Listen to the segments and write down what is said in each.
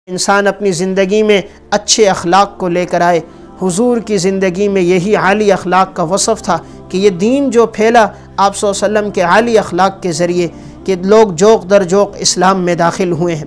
انسان اپنی زندگی میں اچھے اخلاق کو لے کر آئے۔ حضور کی زندگی میں یہی عالی اخلاق کا وصف تھا کہ یہ دین جو پھیلا آپ صلی اللہ علیہ وسلم کے عالی اخلاق کے ذریعے کہ لوگ جوق در جوق اسلام میں داخل ہوئے ہیں۔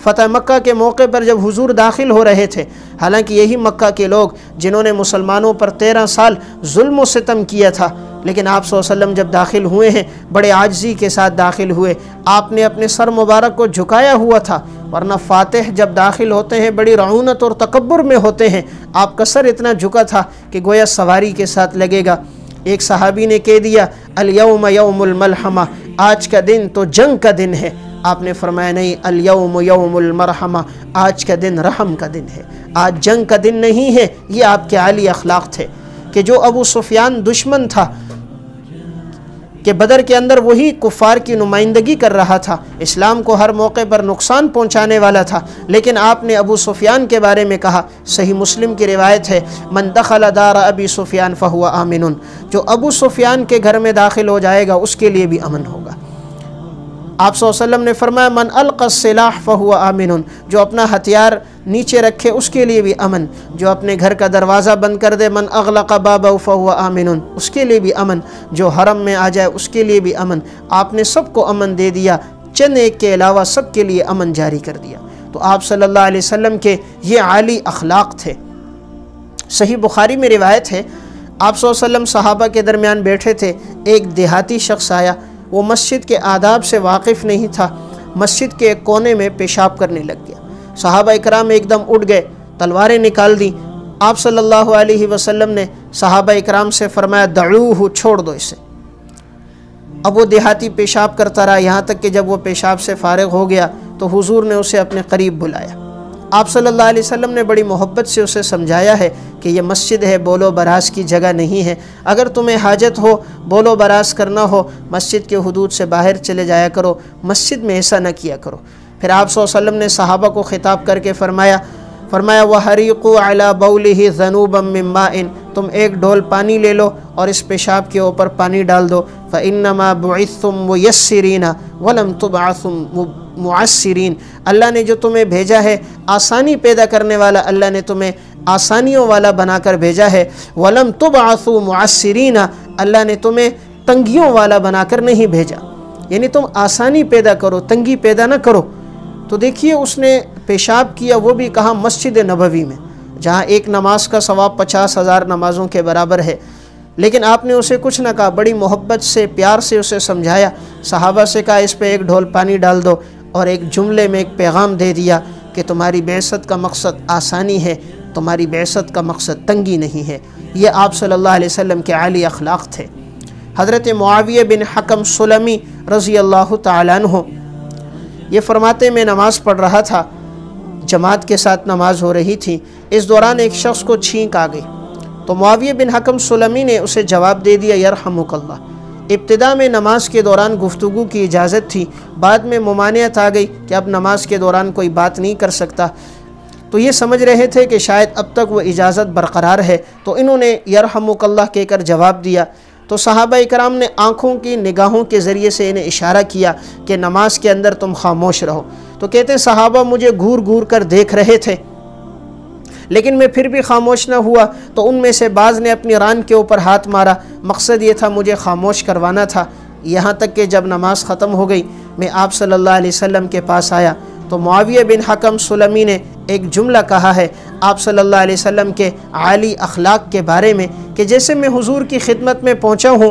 فتح مکہ کے موقع پر جب حضور داخل ہو رہے تھے، حالانکہ یہی مکہ کے لوگ جنہوں نے مسلمانوں پر 13 سال ظلم و ستم کیا تھا، لیکن آپ صلی اللہ علیہ وسلم جب داخل ہوئے ہیں بڑے عاجزی کے ساتھ داخل ہوئے۔ آپ نے اپنے سر مبارک کو جھکایا ہوا تھا، ورنہ فاتح جب داخل ہوتے ہیں بڑی رعونت اور تکبر میں ہوتے ہیں۔ آپ کا سر اتنا جھکا تھا کہ گویا سواری کے ساتھ لگے گا۔ ایک صحابی نے کہہ دیا الیوم یوم الملحمہ، آج کا دن تو جنگ کا دن ہے۔ آپ نے فرمایا نہیں، الیوم یوم المرحمہ، آج کا دن رحم کا دن ہے، آج جنگ کا دن نہیں ہے۔ یہ آپ کے عالی اخلاق تھے کہ جو ابو سفیان دشمن تھا کہ بدر کے اندر وہی کفار کی نمائندگی کر رہا تھا، اسلام کو ہر موقع پر نقصان پہنچانے والا تھا، لیکن آپ نے ابو سفیان کے بارے میں کہا۔ صحیح مسلم کی روایت ہے، من دخل دار ابی سفیان فہو آمن، جو ابو سفیان کے گھر میں داخل ہو جائے گا اس کے لیے بھی امن ہوگا۔ آپ صلی اللہ علیہ وسلم نے فرمایا من القى السلاح فہو آمن، جو اپنا ہتھیار نیچے رکھے اس کے لیے بھی امن، جو اپنے گھر کا دروازہ بند کر دے من اغلق بابہ فہو آمن، اس کے لیے بھی امن، جو حرم میں آ جائے اس کے لیے بھی امن۔ آپ نے سب کو امن دے دیا، چند ایک کے علاوہ سب کے لیے امن جاری کر دیا۔ تو آپ صلی اللہ علیہ وسلم کے یہ عالی اخلاق تھے۔ صحیح بخاری میں روایت ہے، آپ صلی اللہ علیہ وسلم صحابہ کے درمیان بیٹھے تھے، ایک دیہاتی شخص آیا، وہ مسجد کے آداب سے واقف نہیں تھا، مسجد کے ایک کونے میں پیشاب کرنے لگ گیا۔ صحابہ اکرام ایک دم اٹھ گئے، تلواریں نکال دیں۔ آپ صلی اللہ علیہ وسلم نے صحابہ اکرام سے فرمایا دعوہ، چھوڑ دو اسے۔ اب وہ دیہاتی پیشاب کرتا رہا، یہاں تک کہ جب وہ پیشاب سے فارغ ہو گیا تو حضور نے اسے اپنے قریب بلایا۔ آپ صلی اللہ علیہ وسلم نے بڑی محبت سے اسے سمجھایا ہے کہ یہ مسجد ہے، بول و براز کی جگہ نہیں ہے، اگر تمہیں حاجت ہو بول و براز کرنا ہو مسجد کے حدود سے باہر چلے جایا کرو، مسجد میں ایسا نہ کیا کرو۔ پھر آپ صلی اللہ علیہ وسلم نے صحابہ کو خطاب کر کے فرمایا وَحَرِيقُوا عَلَى بَوْلِهِ ذَنُوبًا مِّن مَّاءٍ، تم ایک ڈول پانی لے لو اور اس پیشاب کے اوپر پانی ڈال دو۔ فَإِنَّمَا بُعِثْتُم مُيَسِّرِينَ وَلَمْ تُبْعَثُوا معسرین، اللہ نے جو تمہیں بھیجا ہے آسانی پیدا کرنے والا، اللہ نے تمہیں آسانیوں والا بنا کر بھیجا ہے۔ وَلَمْ تُبْعَثُوا مُعَسِّرِينَ، اللہ نے تمہیں تنگیوں والا بنا کر نہیں بھیجا، یعنی تم آسانی پیدا کرو، تنگی پیدا نہ کرو۔ تو دیکھیے اس نے پیشاب کیا، وہ بھی کہاں؟ مسجد نبوی میں، جہاں ایک نماز کا ثواب 50,000 نمازوں کے برابر ہے، لیکن آپ نے اسے کچھ نہ کہا، بڑی محبت سے پیار سے اسے سمجھایا۔ صحابہ سے کہا اس پہ ایک ڈھول پانی ڈال دو، اور ایک جملے میں ایک پیغام دے دیا کہ تمہاری بعثت کا مقصد آسانی ہے، تمہاری بعثت کا مقصد تنگی نہیں ہے۔ یہ آپ صلی اللہ علیہ وسلم کے عالی اخلاق تھے۔ حضرت معاویہ بن حکم سلمی رضی اللہ تعالیٰ عنہ یہ فرماتے میں نماز پڑھ رہا تھا، جماعت کے ساتھ نماز ہو رہی تھی، اس دوران ایک شخص کو چھینک آ گئی، تو معاویہ بن حکم سلمی نے اسے جواب دے دیا یرحمک اللہ۔ ابتدا میں نماز کے دوران گفتگو کی اجازت تھی، بعد میں ممانعت آ گئی کہ اب نماز کے دوران کوئی بات نہیں کر سکتا، تو یہ سمجھ رہے تھے کہ شاید اب تک وہ اجازت برقرار ہے، تو انہوں نے یرحمک اللہ کہہ کر جواب دیا۔ تو صحابہ اکرام نے آنکھوں کی نگاہوں کے ذریعے سے انہیں اشارہ کیا کہ نماز کے اندر تم خاموش رہو۔ تو کہتے ہیں صحابہ مجھے گھور گھور کر دیکھ رہے تھے، لیکن میں پھر بھی خاموش نہ ہوا، تو ان میں سے بعض نے اپنی ران کے اوپر ہاتھ مارا، مقصد یہ تھا مجھے خاموش کروانا تھا۔ یہاں تک کہ جب نماز ختم ہو گئی میں آپ صلی اللہ علیہ وسلم کے پاس آیا تو معاویہ بن حکم سلمی نے ایک جملہ کہا ہے آپ صلی اللہ علیہ وسلم کے عالی اخلاق کے بارے میں کہ جیسے میں حضور کی خدمت میں پہنچا ہوں،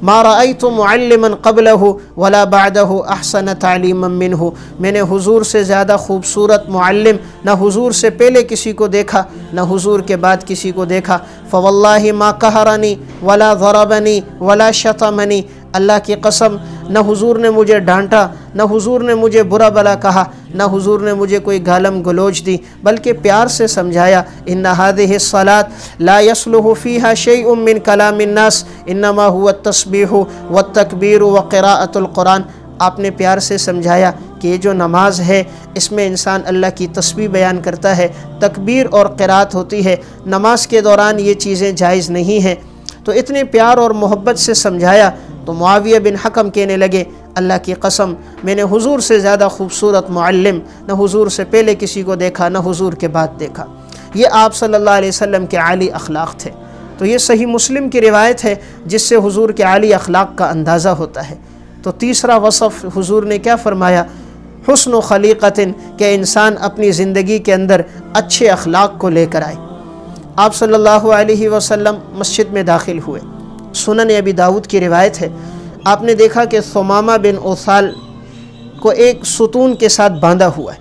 ما رأيت معلما قبله ولا بعده احسن تعلیما منه، میں نے حضور سے زیادہ خوبصورت معلم نہ حضور سے پہلے کسی کو دیکھا نہ حضور کے بعد کسی کو دیکھا۔ فواللہ ما قہرنی ولا ضربنی ولا شتمنی، اللہ کی قسم نہ حضور نے مجھے ڈانٹا، نہ حضور نے مجھے برا بلا کہا، نہ حضور نے مجھے کوئی گالم گلوچ دی، بلکہ پیار سے سمجھایا ان هذه الصلاة لا يصلح فيها شيء من كلام الناس انما هو التسبيح والتکبیر وقراءة القرآن۔ آپ نے پیار سے سمجھایا کہ یہ جو نماز ہے اس میں انسان اللہ کی تسبیح بیان کرتا ہے، تکبیر اور قرات ہوتی ہے، نماز کے دوران یہ چیزیں جائز نہیں ہیں۔ تو اتنے پیار اور محبت سے سمجھایا تو معاویہ بن حکم کہنے لگے اللہ کی قسم میں نے حضور سے زیادہ خوبصورت معلم نہ حضور سے پہلے کسی کو دیکھا نہ حضور کے بعد دیکھا۔ یہ آپ صلی اللہ علیہ وسلم کے عالی اخلاق تھے۔ تو یہ صحیح مسلم کی روایت ہے جس سے حضور کے عالی اخلاق کا اندازہ ہوتا ہے۔ تو تیسرا وصف حضور نے کیا فرمایا؟ حسن و خلیقت، کہ انسان اپنی زندگی کے اندر اچھے اخلاق کو لے کر آئے۔ آپ صلی اللہ علیہ وسلم مسجد میں داخل ہوئے، سنن ابی داؤد کی روایت ہے، آپ نے دیکھا کہ ثمامہ بن اوثال کو ایک ستون کے ساتھ باندھا ہوا ہے۔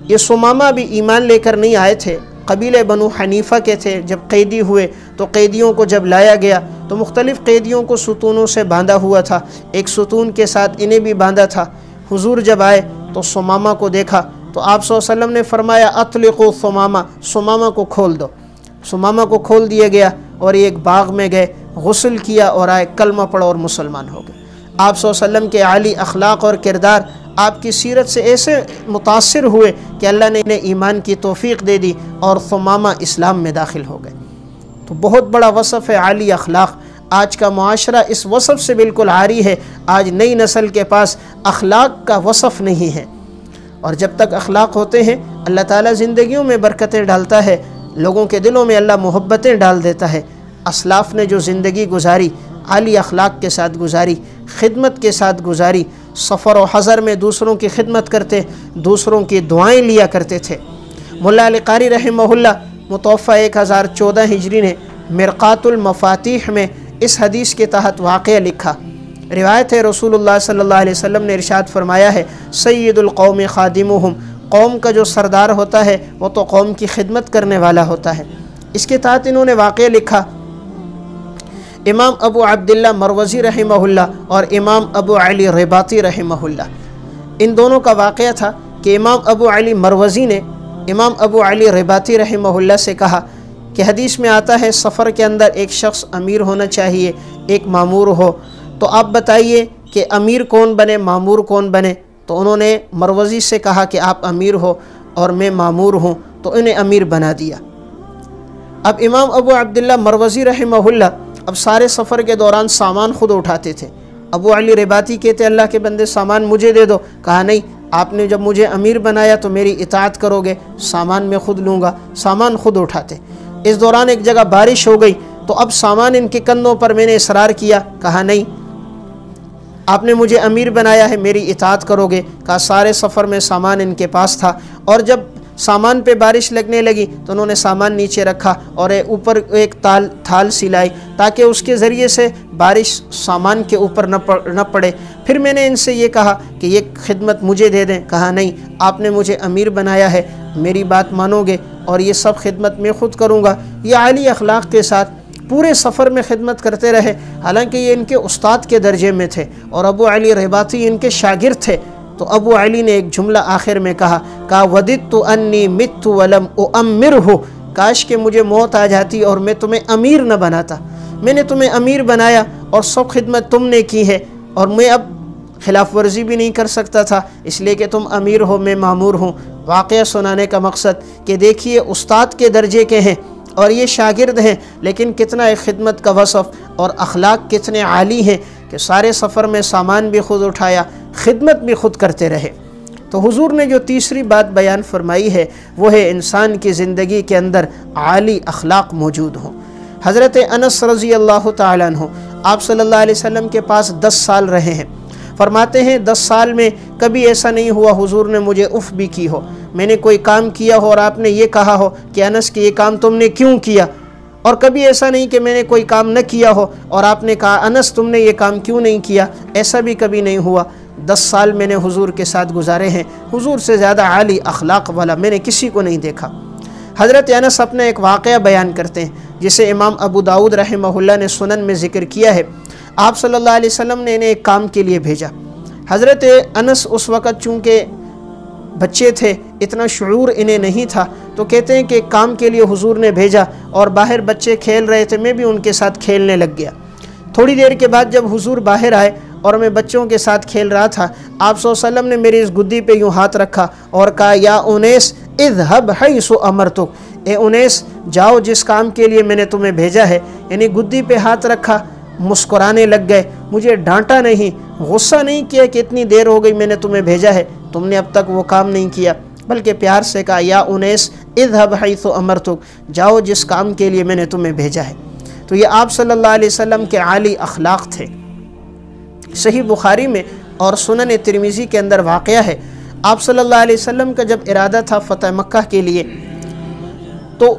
یہ ثمامہ بھی ایمان لے کر نہیں آئے تھے، قبیلہ بنو حنیفہ کے تھے۔ جب قیدی ہوئے تو قیدیوں کو جب لایا گیا تو مختلف قیدیوں کو ستونوں سے باندھا ہوا تھا، ایک ستون کے ساتھ انہیں بھی باندھا تھا۔ حضور جب آئے تو ثمامہ کو دیکھا تو آپ صلی اللہ علیہ وسلم نے فرمایا اطلقوا ثمامہ، ثمامہ کو کھول دو۔ ثمامہ کو کھول دیا گیا اور ایک باغ میں گئے، غسل کیا اور آئے، کلمہ پڑھا اور مسلمان ہو گئے۔ آپ صلی اللہ علیہ وسلم کے عالی اخلاق اور کردار آپ کی سیرت سے ایسے متاثر ہوئے کہ اللہ نے انہیں ایمان کی توفیق دے دی اور ثمامہ اسلام میں داخل ہو گئے۔ تو بہت بڑا وصف ہے عالی اخلاق۔ آج کا معاشرہ اس وصف سے بالکل عاری ہے۔ آج نئی نسل کے پاس اخلاق کا وصف نہیں ہے، اور جب تک اخلاق ہوتے ہیں اللہ تعالیٰ زندگیوں میں برکتیں ڈالتا ہے، لوگوں کے دلوں میں اللہ محبتیں ڈال دیتا ہے۔ اسلاف نے جو زندگی گزاری، عالی اخلاق کے ساتھ گزاری، خدمت کے ساتھ گزاری، سفر و حضر میں دوسروں کی خدمت کرتے، دوسروں کی دعائیں لیا کرتے تھے۔ ملا علی قاری رحمہ اللہ متوفہ 1014 ہجری نے مرقات المفاتیح میں اس حدیث کے تحت واقعہ لکھا۔ روایت ہے رسول اللہ صلی اللہ علیہ وسلم نے ارشاد فرمایا ہے، سید القوم خادمہم، قوم کا جو سردار ہوتا ہے وہ تو قوم کی خدمت کرنے والا ہوتا ہے۔ اس کے تحت انہوں نے واقعہ لکھا، امام ابو عبداللہ مروزی رحمہ اللہ اور امام ابو علی رباطی رحمہ اللہ، ان دونوں کا واقعہ تھا کہ امام ابو علی مروزی نے امام ابو علی رباطی رحمہ اللہ سے کہا کہ حدیث میں آتا ہے سفر کے اندر ایک شخص امیر ہونا چاہیے، ایک مامور ہو، تو آپ بتائیے کہ امیر کون بنے، مامور کون بنے؟ تو انہوں نے مروزی سے کہا کہ آپ امیر ہو اور میں مامور ہوں، تو انہیں امیر بنا دیا۔ اب امام ابو عبداللہ مروزی رحمہ اللہ اب سارے سفر کے دوران سامان خود اٹھاتے تھے۔ ابو علی رباطی کہتے اللہ کے بندے سامان مجھے دے دو، کہا نہیں، آپ نے جب مجھے امیر بنایا تو میری اطاعت کرو گے، سامان میں خود لوں گا، سامان خود اٹھاتے۔ اس دوران ایک جگہ بارش ہو گئی تو اب سامان ان کے کندھوں پر میں نے اصرار کیا، کہا نہیں، آپ نے مجھے امیر بنایا ہے، میری اطاعت کرو گے، کہا سارے سفر میں سامان ان کے پاس تھا، اور جب سامان پہ بارش لگنے لگی تو انہوں نے سامان نیچے رکھا اور اوپر ایک تھال سلائی تاکہ اس کے ذریعے سے بارش سامان کے اوپر نہ پڑے۔ پھر میں نے ان سے یہ کہا کہ یہ خدمت مجھے دے دیں، کہا نہیں، آپ نے مجھے امیر بنایا ہے، میری بات مانو گے اور یہ سب خدمت میں خود کروں گا۔ یہ عالی اخلاق کے ساتھ پورے سفر میں خدمت کرتے رہے، حالانکہ یہ ان کے استاد کے درجے میں تھے اور ابو علی رباطی ان کے شاگرد تھے۔ تو ابو علی نے ایک جملہ آخر میں کہا وددت انی مت ولم اؤمرہ، کاش کہ مجھے موت آ جاتی اور میں تمہیں امیر نہ بناتا، میں نے تمہیں امیر بنایا اور سب خدمت تم نے کی ہے، اور میں اب خلاف ورزی بھی نہیں کر سکتا تھا، اس لیے کہ تم امیر ہو، میں مامور ہوں۔ واقعہ سنانے کا مقصد کہ دیکھیے استاد کے درجے کے ہیں اور یہ شاگرد ہیں، لیکن کتنا ایک خدمت کا وصف اور اخلاق کتنے عالی ہیں کہ سارے سفر میں سامان بھی خود اٹھایا، خدمت بھی خود کرتے رہے۔ تو حضور نے جو تیسری بات بیان فرمائی ہے وہ ہے انسان کی زندگی کے اندر عالی اخلاق موجود ہوں۔ حضرت انس رضی اللہ تعالیٰ عنہ آپ صلی اللہ علیہ وسلم کے پاس 10 سال رہے ہیں، فرماتے ہیں 10 سال میں کبھی ایسا نہیں ہوا حضور نے مجھے اف بھی کی ہو، میں نے کوئی کام کیا ہو اور آپ نے یہ کہا ہو کہ انس کہ یہ کام تم نے کیوں کیا، اور کبھی ایسا نہیں کہ میں نے کوئی کام نہ کیا ہو اور آپ نے کہا انس تم نے یہ کام کیوں نہیں کیا، ایسا بھی کبھی نہیں ہوا۔ 10 سال میں نے حضور کے ساتھ گزارے ہیں، حضور سے زیادہ عالی اخلاق والا میں نے کسی کو نہیں دیکھا۔ حضرت انس اپنا ایک واقعہ بیان کرتے ہیں جسے امام ابو داؤد رحمہ اللہ نے سنن میں ذکر کیا ہے۔ آپ صلی اللہ علیہ وسلم نے انہیں ایک کام کے لیے بھیجا۔ حضرت انس اس وقت چونکہ بچے تھے، اتنا شعور انہیں نہیں تھا، تو کہتے ہیں کہ ایک کام کے لیے حضور نے بھیجا اور باہر بچے کھیل رہے تھے، میں بھی ان کے ساتھ کھیلنے لگ گیا۔ تھوڑی دیر کے بعد جب حضور باہر آئے اور میں بچوں کے ساتھ کھیل رہا تھا، آپ صلی اللہ علیہ وسلم نے میری اس گدی پہ یوں ہاتھ رکھا اور کہا یا انیس اذهب حیث امرتک، اے انیس جاؤ جس کام کے لیے میں نے تمہیں بھیجا ہے، یعنی گدی پہ ہاتھ رکھا، مسکرانے لگ گئے، مجھے ڈانٹا نہیں، غصہ نہیں کیا کہ اتنی دیر ہو گئی میں نے تمہیں بھیجا ہے، تم نے اب تک وہ کام نہیں کیا، بلکہ پیار سے کہا یا انیس اذهب حیث امرتک، جاؤ جس کام کے لیے میں نے تمہیں بھیجا ہے۔ تو یہ آپ صلی اللہ علیہ وسلم کے عالی اخلاق تھے۔ صحیح بخاری میں اور سنن ترمذی کے اندر واقعہ ہے، آپ صلی اللہ علیہ وسلم کا جب ارادہ تھا فتح مکہ کے لیے، تو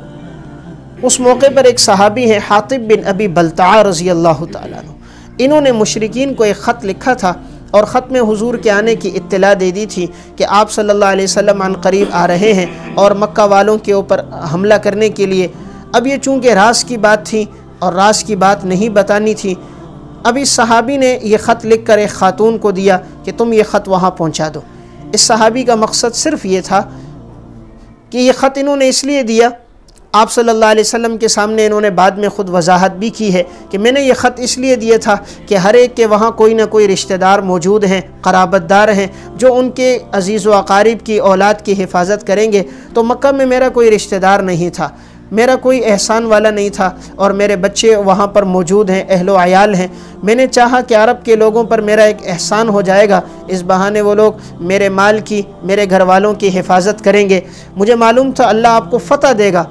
اس موقع پر ایک صحابی ہیں حاطب بن ابی بلتعہ رضی اللہ تعالیٰ عنہ، انہوں نے مشرکین کو ایک خط لکھا تھا اور خط میں حضور کے آنے کی اطلاع دے دی تھی کہ آپ صلی اللہ علیہ وسلم عن قریب آ رہے ہیں اور مکہ والوں کے اوپر حملہ کرنے کے لیے۔ اب یہ چونکہ راز کی بات تھی اور راز کی بات نہیں بتانی تھی، اب اس صحابی نے یہ خط لکھ کر ایک خاتون کو دیا کہ تم یہ خط وہاں پہنچا دو۔ اس صحابی کا مقصد صرف یہ تھا کہ یہ خط انہوں نے اس لیے دیا، آپ صلی اللہ علیہ وسلم کے سامنے انہوں نے بعد میں خود وضاحت بھی کی ہے کہ میں نے یہ خط اس لیے دیا تھا کہ ہر ایک کے وہاں کوئی نہ کوئی رشتہ دار موجود ہیں، قرابت دار ہیں، جو ان کے عزیز و اقارب کی اولاد کی حفاظت کریں گے۔ تو مکہ میں میرا کوئی رشتہ دار نہیں تھا، میرا کوئی احسان والا نہیں تھا، اور میرے بچے وہاں پر موجود ہیں، اہل و عیال ہیں۔ میں نے چاہا کہ عرب کے لوگوں پر میرا ایک احسان ہو جائے گا، اس بہانے وہ لوگ میرے مال کی، میرے گھر والوں کی حفاظت کریں گے۔ مجھے معلوم تھا اللہ آپ کو فتح دے گا،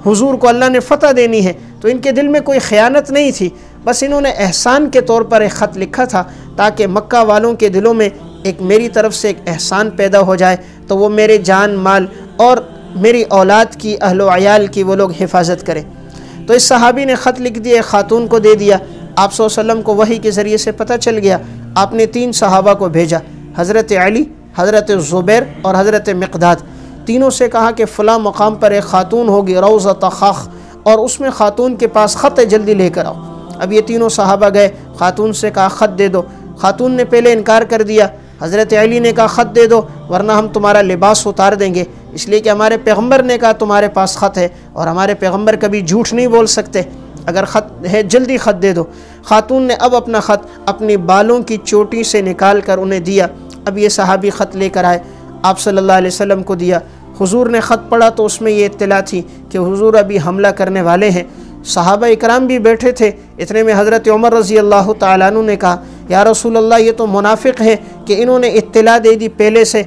حضور کو اللہ نے فتح دینی ہے، تو ان کے دل میں کوئی خیانت نہیں تھی، بس انہوں نے احسان کے طور پر ایک خط لکھا تھا تاکہ مکہ والوں کے دلوں میں ایک میری طرف سے ایک احسان پیدا ہو جائے، تو وہ میرے جان مال اور میری اولاد کی، اہل و عیال کی وہ لوگ حفاظت کریں۔ تو اس صحابی نے خط لکھ دیا، خاتون کو دے دیا۔ آپ صلی اللہ علیہ وسلم کو وحی کے ذریعے سے پتہ چل گیا۔ آپ نے 3 صحابہ کو بھیجا، حضرت علی، حضرت زبیر اور حضرت مقداد۔ تینوں سے کہا کہ فلاں مقام پر ایک خاتون ہوگی روضۃ خاخ، اور اس میں خاتون کے پاس خط ہے، جلدی لے کر آؤ۔ اب یہ تینوں صحابہ گئے، خاتون سے کہا خط دے دو۔ خاتون نے پہلے انکار کر دیا۔ حضرت علی نے کہا خط دے دو ورنہ ہم تمہارا لباس اتار دیں گے، اس لیے کہ ہمارے پیغمبر نے کہا تمہارے پاس خط ہے، اور ہمارے پیغمبر کبھی جھوٹ نہیں بول سکتے، اگر خط ہے جلدی خط دے دو۔ خاتون نے اب اپنا خط اپنی بالوں کی چوٹی سے نکال کر انہیں دیا۔ اب یہ صحابی خط لے کر آئے، آپ صلی اللہ علیہ وسلم کو دیا۔ حضور نے خط پڑھا تو اس میں یہ اطلاع تھی کہ حضور ابھی حملہ کرنے والے ہیں۔ صحابہ اکرام بھی بیٹھے تھے، اتنے میں حضرت عمر رضی اللہ تعالیٰ عنہ نے کہا یا رسول اللہ یہ تو منافق ہیں کہ انہوں نے اطلاع دے دی پہلے سے،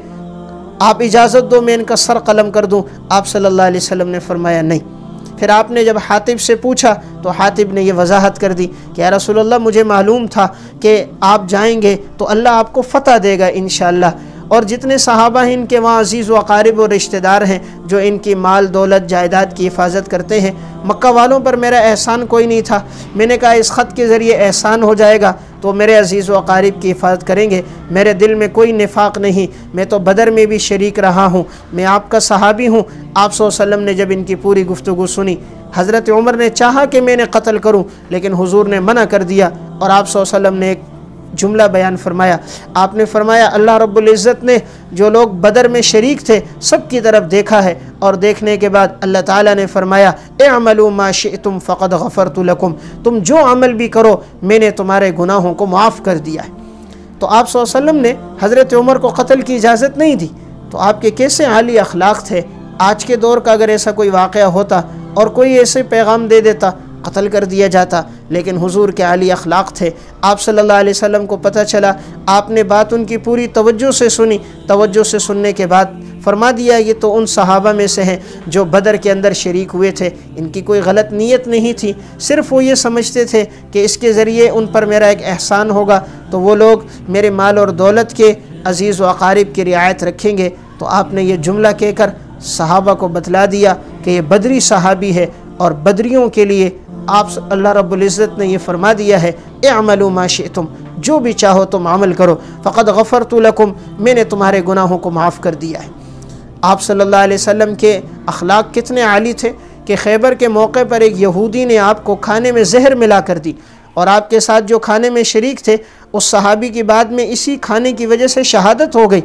آپ اجازت دو میں ان کا سر قلم کر دوں۔ آپ صلی اللہ علیہ وسلم نے فرمایا نہیں۔ پھر آپ نے جب حاطب سے پوچھا تو حاطب نے یہ وضاحت کر دی کہ یا رسول اللہ مجھے معلوم تھا کہ آپ جائیں گے تو اللہ آپ کو فتح دے گا انشاءاللہ، اور جتنے صحابہ ہیں ان کے وہاں عزیز و اقارب و رشتہ دار ہیں جو ان کی مال دولت جائیداد کی حفاظت کرتے ہیں۔ مکہ والوں پر میرا احسان کوئی نہیں تھا، میں نے کہا اس خط کے ذریعے احسان ہو جائے گا تو میرے عزیز و اقارب کی حفاظت کریں گے، میرے دل میں کوئی نفاق نہیں، میں تو بدر میں بھی شریک رہا ہوں، میں آپ کا صحابی ہوں۔ آپ صلی اللہ علیہ وسلم نے جب ان کی پوری گفتگو سنی، حضرت عمر نے چاہا کہ میں نے قتل کروں لیکن حضور نے منع کر دیا، اور آپ صلی اللہ علیہ وسلم نے ایک جملہ بیان فرمایا۔ آپ نے فرمایا اللہ رب العزت نے جو لوگ بدر میں شریک تھے سب کی طرف دیکھا ہے، اور دیکھنے کے بعد اللہ تعالیٰ نے فرمایا اعملوا ما شئتم فقد غفرت لکم، تم جو عمل بھی کرو میں نے تمہارے گناہوں کو معاف کر دیا ہے۔ تو آپ صلی اللہ علیہ وسلم نے حضرت عمر کو قتل کی اجازت نہیں دی، تو آپ کے کیسے عالی اخلاق تھے۔ آج کے دور کا اگر ایسا کوئی واقعہ ہوتا اور کوئی ایسے پیغام دے دیتا قتل کر دیا جاتا، لیکن حضور کے عالی اخلاق تھے۔ آپ صلی اللہ علیہ وسلم کو پتہ چلا، آپ نے بات ان کی پوری توجہ سے سنی، توجہ سے سننے کے بعد فرما دیا یہ تو ان صحابہ میں سے ہیں جو بدر کے اندر شریک ہوئے تھے، ان کی کوئی غلط نیت نہیں تھی، صرف وہ یہ سمجھتے تھے کہ اس کے ذریعے ان پر میرا ایک احسان ہوگا تو وہ لوگ میرے مال اور دولت کے، عزیز و اقارب کی رعایت رکھیں گے۔ تو آپ نے یہ جملہ کہہ کر صحابہ کو بتلا دیا کہ یہ بدری صحابی ہے، اور بدریوں کے لیے آپ اللہ رب العزت نے یہ فرما دیا ہے اعملوا ما شئتم، جو بھی چاہو تم عمل کرو، فقد غفرت لکم، میں نے تمہارے گناہوں کو معاف کر دیا ہے۔ آپ صلی اللہ علیہ وسلم کے اخلاق کتنے عالی تھے کہ خیبر کے موقع پر ایک یہودی نے آپ کو کھانے میں زہر ملا کر دی، اور آپ کے ساتھ جو کھانے میں شریک تھے اس صحابی کی بعد میں اسی کھانے کی وجہ سے شہادت ہو گئی۔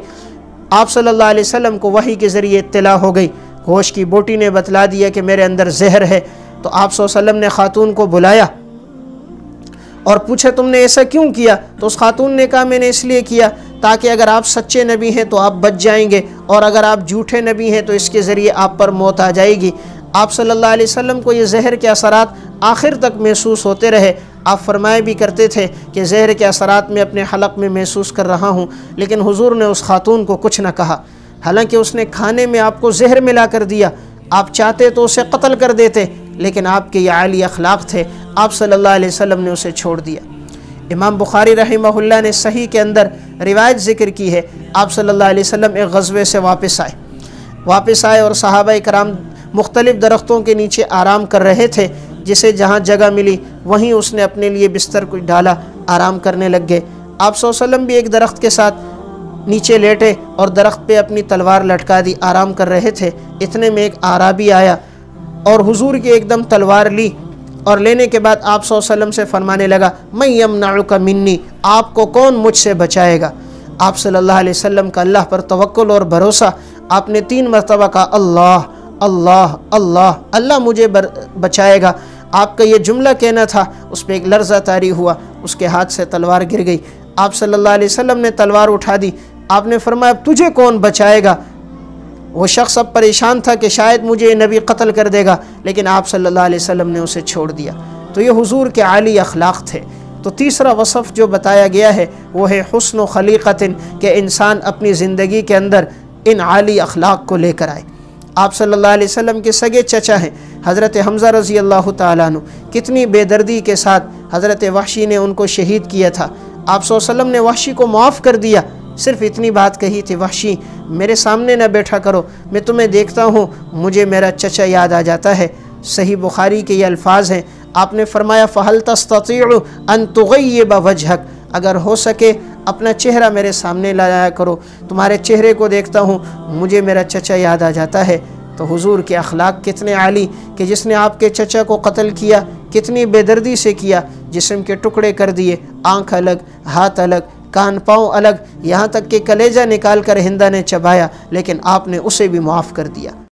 آپ صلی اللہ علیہ وسلم کو وحی کے ذریعے اطلاع ہو گئی، گوشت کی بوٹی نے بتلا دیا کہ میرے اندر زہر ہے۔ تو آپ صلی اللہ علیہ وسلم نے خاتون کو بلایا اور پوچھا تم نے ایسا کیوں کیا؟ تو اس خاتون نے کہا میں نے اس لیے کیا تاکہ اگر آپ سچے نبی ہیں تو آپ بچ جائیں گے، اور اگر آپ جھوٹے نبی ہیں تو اس کے ذریعے آپ پر موت آ جائے گی۔ آپ صلی اللہ علیہ وسلم کو یہ زہر کے اثرات آخر تک محسوس ہوتے رہے۔ آپ فرمایا بھی کرتے تھے کہ زہر کے اثرات میں اپنے حلق میں محسوس کر رہا ہوں، لیکن حضور نے اس خاتون کو کچھ نہ کہا، حالانکہ اس نے کھانے میں آپ کو زہر ملا کر دیا، آپ چاہتے تو اسے قتل کر دیتے، لیکن آپ کے یہ عالی اخلاق تھے، آپ صلی اللہ علیہ وسلم نے اسے چھوڑ دیا۔ امام بخاری رحمہ اللہ نے صحیح کے اندر روایت ذکر کی ہے، آپ صلی اللہ علیہ وسلم ایک غزوے سے واپس آئے اور صحابہ کرام مختلف درختوں کے نیچے آرام کر رہے تھے، جسے جہاں جگہ ملی وہیں اس نے اپنے لیے بستر کو ڈالا، آرام کرنے لگ گئے۔ آپ صلی اللہ علیہ وسلم بھی ایک درخت کے ساتھ نیچے لیٹے اور درخت پہ اپنی تلوار لٹکا دی، آرام کر رہے تھے۔ اتنے میں ایک اعرابی آیا اور حضور کی ایک دم تلوار لی، اور لینے کے بعد آپ صلی اللہ علیہ وسلم سے فرمانے لگا، من یمنعک منی، آپ کو کون مجھ سے بچائے گا؟ آپ صلی اللہ علیہ وسلم کا اللہ پر توکل اور بھروسہ، آپ نے 3 مرتبہ کہا، اللہ اللہ اللہ، اللہ مجھے بچائے گا۔ آپ کا یہ جملہ کہنا تھا، اس پہ ایک لرزہ طاری ہوا، اس کے ہاتھ سے تلوار گر گئی۔ آپ صلی اللہ علیہ وسلم نے تلوار اٹھا دی، آپ نے فرمایا، اب تجھے کون بچائے گا؟ وہ شخص اب پریشان تھا کہ شاید مجھے نبی قتل کر دے گا، لیکن آپ صلی اللہ علیہ وسلم نے اسے چھوڑ دیا۔ تو یہ حضور کے عالی اخلاق تھے۔ تو تیسرا وصف جو بتایا گیا ہے وہ ہے حسن و خلیقت، کہ انسان اپنی زندگی کے اندر ان عالی اخلاق کو لے کر آئے۔ آپ صلی اللہ علیہ وسلم کے سگے چچا ہیں حضرت حمزہ رضی اللہ تعالیٰ عنہ، کتنی بے دردی کے ساتھ حضرت وحشی نے ان کو شہید کیا تھا۔ آپ صلی اللہ علیہ وسلم نے وحشی کو معاف کر دیا، صرف اتنی بات کہی تھی، وحشی میرے سامنے نہ بیٹھا کرو، میں تمہیں دیکھتا ہوں مجھے میرا چچا یاد آ جاتا ہے۔ صحیح بخاری کے یہ الفاظ ہیں، آپ نے فرمایا، فَهَلْ تَسْتَطِيعُ أَن تُغَيِّبَ وَجْهَكَ، اگر ہو سکے اپنا چہرہ میرے سامنے لایا کرو، تمہارے چہرے کو دیکھتا ہوں مجھے میرا چچا یاد آ جاتا ہے۔ تو حضور کے اخلاق کتنے عالی، کہ جس نے آپ کے چچا کو قتل کیا کتنی بے دردی سے کیا، جسم کے ٹکڑے کر دیے، آنکھ الگ، ہاتھ الگ، کان پاؤں الگ، یہاں تک کہ کلیجہ نکال کر ہندا نے چبایا، لیکن آپ نے اسے بھی معاف کر دیا۔